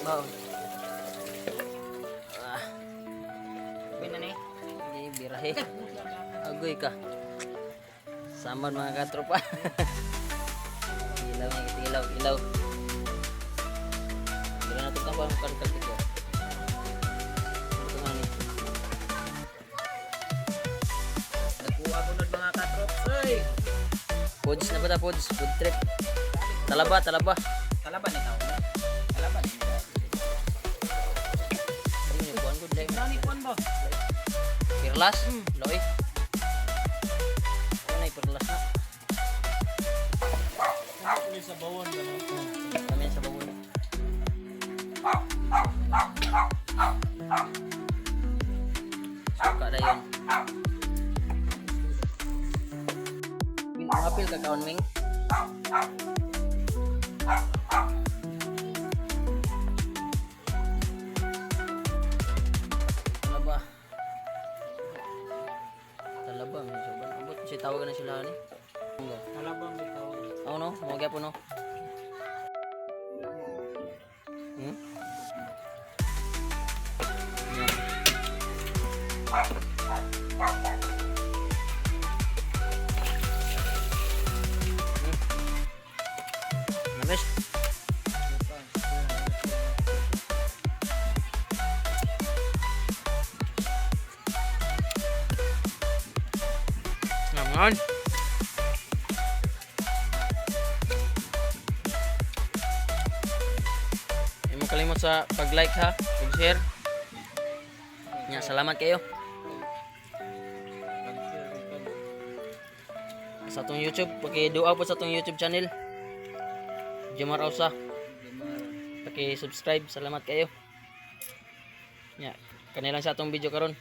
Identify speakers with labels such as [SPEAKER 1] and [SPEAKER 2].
[SPEAKER 1] Wow. Ah. Pwede na ni. Hindi birahe. Agoy ka. Saman mga katropa. Ilaw nga, ilaw, ilaw. Hindi na natin tapos ang kalkaltik ko. Ito nga ni.
[SPEAKER 2] Nagkuha ko nun mga katrops. Ay!
[SPEAKER 1] Foods na ba ta? Foods? Food trip. Talaba, talaba.
[SPEAKER 2] Kalaban ito. Kalaban ito.
[SPEAKER 1] Ayun yung buwan ko.
[SPEAKER 2] Nani kuan ba?
[SPEAKER 1] Pirlas? Loy. Ano na yung pirlas na?
[SPEAKER 2] Kami sa bawon ba no?
[SPEAKER 1] Kami sa bawon. Suka na yun. Mapil ka kaon, Ming? Talaba. Talaba, may sobrang abot. Kasi tawagan na sila ni.
[SPEAKER 2] Kalabang ito.
[SPEAKER 1] Oo no, mga po no. Hmm? Nabes. Naman. Huwag mo kalimot sa pag-like ha, pag-share. Salamat kayo. Sa atong YouTube, paki-dua po sa atong YouTube channel. Jomar Ausa. Paki-subscribe, salamat kayo. Kanilang sa atong video karon.